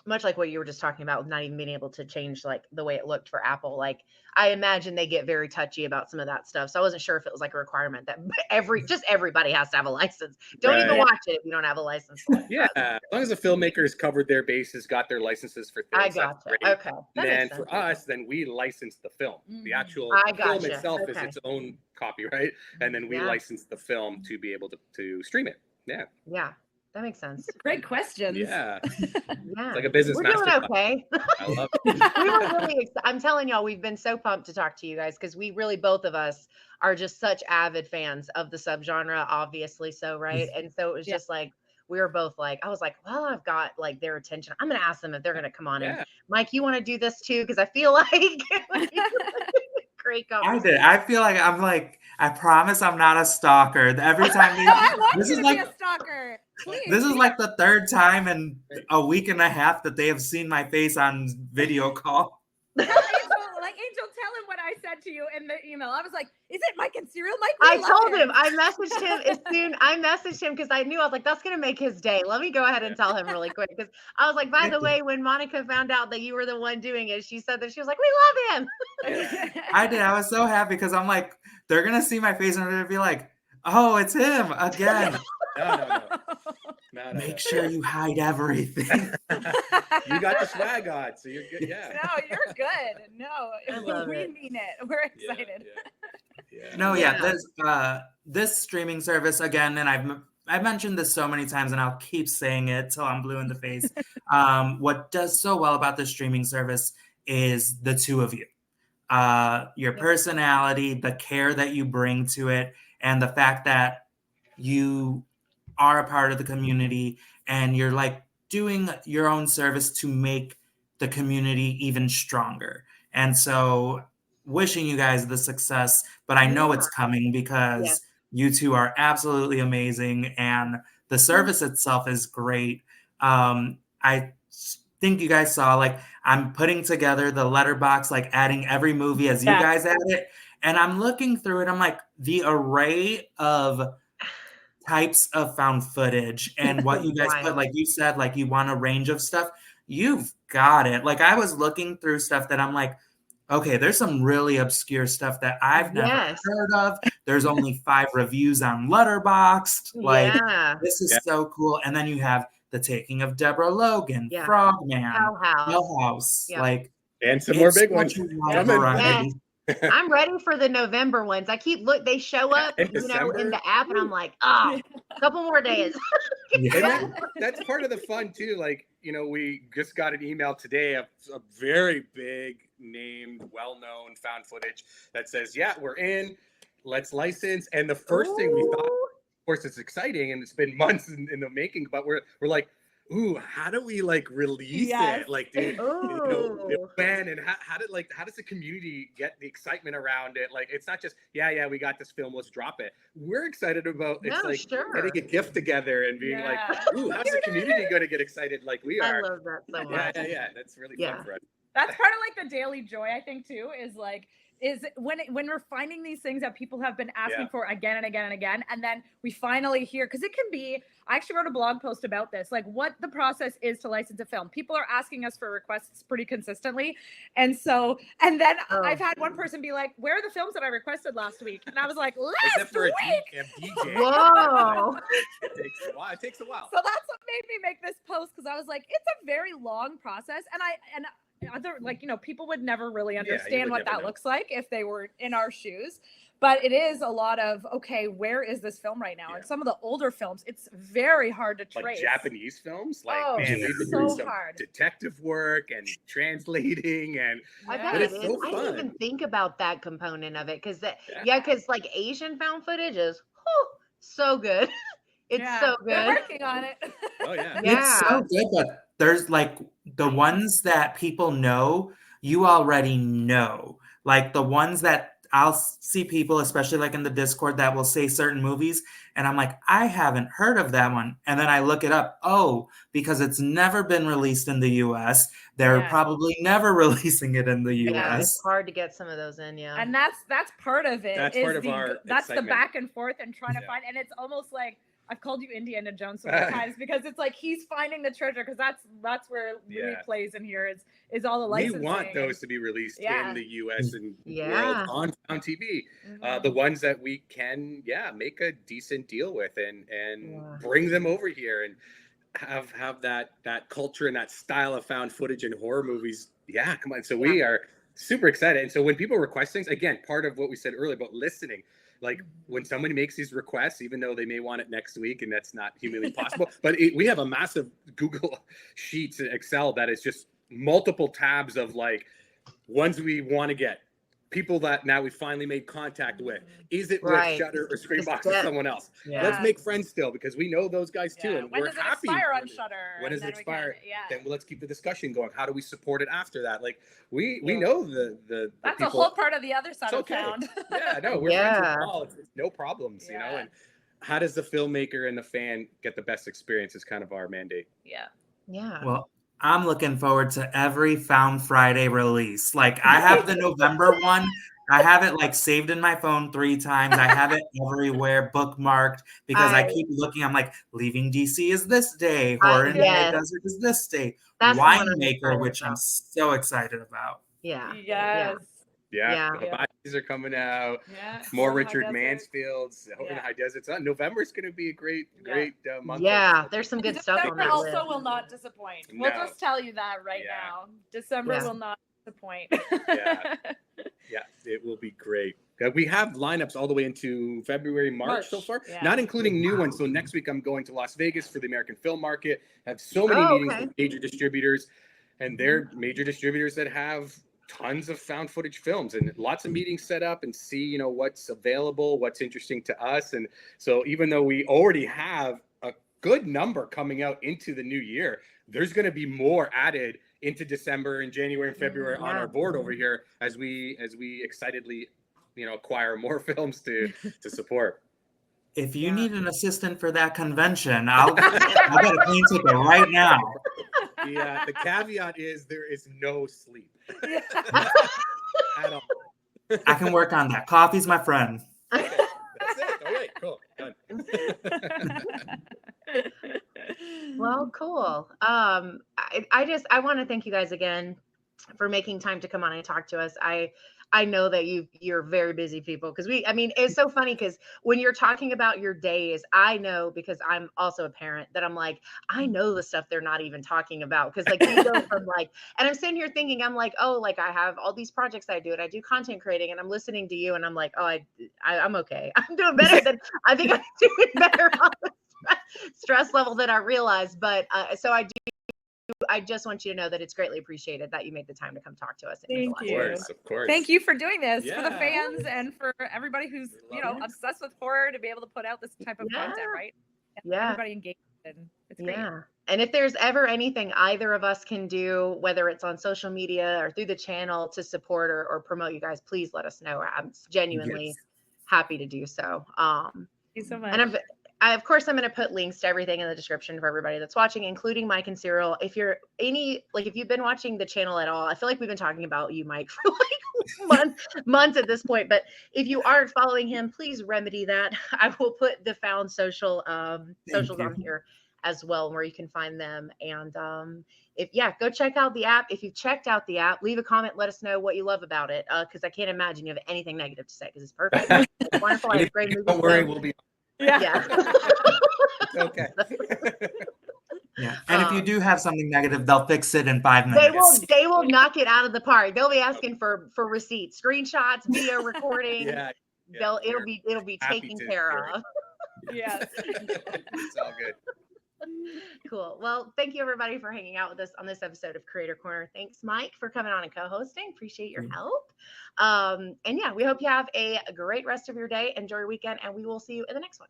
much like what you were just talking about with not even being able to change like the way it looked for Apple, like I imagine they get very touchy about some of that stuff. So I wasn't sure if it was like a requirement that everybody has to have a license. Don't even watch it if you don't have a license. Yeah, as long as the filmmakers covered their bases, got their licenses for things. I gotcha. Okay. Then for us, then we license the film. The actual film itself is its own copyright, and then we license the film to be able to stream it. Yeah. That makes sense. Great questions. Yeah. It's like a business We're doing okay. I love it. We were really I'm telling y'all, we've been so pumped to talk to you guys because we really, both of us are just such avid fans of the subgenre, obviously. So, right. And so it was just like, we were both like, I was like, well, I've got like their attention. I'm going to ask them if they're going to come on. And Mike, you want to do this too? Because I feel like great conversation. I feel like I promise I'm not a stalker. Every time this is like a stalker. Please. This is like the third time in a week and a half that they have seen my face on video call. Angel, tell him what I said to you in the email. I was like, "Is it Mike and Cyril?" Mike, I told him. I messaged him I messaged him because I knew, I was like, that's gonna make his day. Let me go ahead and tell him really quick, because I was like, by the way, when Monica found out that you were the one doing it, she said that she was like, we love him. I did. I was so happy because I'm like, they're gonna see my face and they're gonna be like, "Oh, it's him again." No. Make sure you hide everything. You got the swag on, so you're good. Yeah. No, you're good. No, we mean it. We're excited. This streaming service again, and I've mentioned this so many times, and I'll keep saying it till I'm blue in the face. What does so well about this streaming service is the two of you, your personality, the care that you bring to it, and the fact that you are a part of the community and you're like doing your own service to make the community even stronger. And so wishing you guys the success, but I know it's coming because you two are absolutely amazing and the service itself is great. I think you guys saw, like, I'm putting together the letterbox, like adding every movie as you guys add it. And I'm looking through it. I'm like, the array of types of found footage and what you guys put, like you said, like you want a range of stuff. You've got it. Like I was looking through stuff that I'm like, okay, there's some really obscure stuff that I've never heard of. There's only 5 reviews on Letterboxd. Like this is so cool. And then you have The Taking of Deborah Logan, Frogman, Hell House, like, and some more big ones. I'm ready for the November ones. They show up, in the app, and I'm like, a couple more days. That's part of the fun too. Like, we just got an email today of a very big named, well-known found footage that says, we're in, let's license. And the first thing we thought, of course, it's exciting and it's been months in the making, but we're like, ooh, how do we like release it? Like, dude, when and how does the community get the excitement around it? Like, it's not just we got this film, let's drop it. We're excited about getting a gift together and being like, ooh, how's the community going to get excited like we are? I love that so much. Yeah, that's really fun for us. That's part of like the daily joy, I think, too, is when we're finding these things that people have been asking for again and again and again, and then we finally hear, because it can be, I actually wrote a blog post about this, like what the process is to license a film. People are asking us for requests pretty consistently. And then I've had one person be like, where are the films that I requested last week? And I was like, last week? DJ. Whoa. It takes a while. So that's what made me make this post, because I was like, it's a very long process. And other, like, people would never really understand what that looks like if they were in our shoes. But it is a lot of, okay, where is this film right now? And some of the older films, it's very hard to trace. Like Japanese films, like, man, they've been doing some detective work and translating, and I bet it is. So I didn't even think about that component of it, because because like Asian found footage is so good. It's so good. They're working on it. Oh yeah. It's so good, but there's like the ones that people know, you already know. Like the ones that I'll see people, especially like in the Discord, that will say certain movies, and I'm like, I haven't heard of that one. And then I look it up. Oh, because it's never been released in the US. They're probably never releasing it in the US. Yeah, it's hard to get some of those in, And that's part of it. That's part of our That's excitement. the back and forth and trying to find, and it's almost like, I've called you Indiana Jones so many times, because it's like he's finding the treasure, because that's where Louie plays in here, is all the licensing. We want those to be released in the US and world on Found TV. The ones that we can make a decent deal with and bring them over here and have that culture and that style of found footage and horror movies. Yeah, come on. So we are super excited. And so when people request things, again, part of what we said earlier about listening, like when somebody makes these requests, even though they may want it next week, and that's not humanly possible, but we have a massive Google Sheets and Excel that is just multiple tabs of like ones we want to get, people that now we finally made contact with. Is it with Shudder or Screenbox or someone else? Let's make friends still, because we know those guys too, and we're happy. When does it expire on Shudder? When does it expire? Then let's keep the discussion going. How do we support it after that? Like we know the that's people, a whole part of the other side of Found. We're friends with all. It's no problems, you know. And how does the filmmaker and the fan get the best experience is kind of our mandate. Well, I'm looking forward to every Found Friday release. Like I have the November one. I have it like saved in my phone 3 times. I have it everywhere bookmarked, because I keep looking. I'm like, Leaving DC is this day. Horror in the Desert is this day. Winemaker, which I'm so excited about. The Bodies are coming out. More Richard Mansfield's in the High Desert. November is going to be a great month. There's some good stuff on that also list. will not disappoint. We'll just tell you that right now. December will not disappoint. It will be great. We have lineups all the way into February, March so far, not including new ones. So next week I'm going to Las Vegas for the American Film Market. I have so many meetings with major distributors, and they're major distributors that have tons of found footage films, and lots of meetings set up and see, what's available, what's interesting to us. And so even though we already have a good number coming out into the new year, there's going to be more added into December and January and February on our board over here as we excitedly, acquire more films to support. If you need an assistant for that convention, I'll get a plane ticket right now. The caveat is there is no sleep. At all. I can work on that. Coffee's my friend. Okay, that's it. All right, cool. Done. Well, cool. I want to thank you guys again for making time to come on and talk to us. I know that you're very busy people, because it's so funny, because when you're talking about your days, I know, because I'm also a parent, that I'm like, I know the stuff they're not even talking about, because like we go from like, and I'm sitting here thinking, I'm like, oh, like I have all these projects I do, and I do content creating, and I'm listening to you, and I'm like, oh, I'm okay. I'm doing better than I think I'm doing better on the stress level than I realized. But so I just want you to know that it's greatly appreciated that you made the time to come talk to us. Thank you. Of course. Thank you for doing this for the fans and for everybody who's obsessed with horror, to be able to put out this type of content, right? And everybody engaged, and it's great. And if there's ever anything either of us can do, whether it's on social media or through the channel, to support or promote you guys, please let us know. I'm genuinely happy to do so. Thank you so much. And Of course, I'm going to put links to everything in the description for everybody that's watching, including Mike and Cyril. If you're if you've been watching the channel at all, I feel like we've been talking about you, Mike, for like months at this point. But if you aren't following him, please remedy that. I will put the Found socials on here as well, where you can find them. And go check out the app. If you've checked out the app, leave a comment. Let us know what you love about it, because I can't imagine you have anything negative to say, because it's perfect. It's wonderful. I have great movies. Don't worry, we'll be. Yeah. Okay. Yeah. And if you do have something negative, they'll fix it in 5 minutes. They will knock it out of the park. They'll be asking for receipts, screenshots, video recording. It'll be taken care of. Yes. It's all good. Cool. Well, thank you everybody for hanging out with us on this episode of Creator Corner. Thanks, Mike, for coming on and co-hosting. Appreciate your help. We hope you have a great rest of your day. Enjoy your weekend, and we will see you in the next one.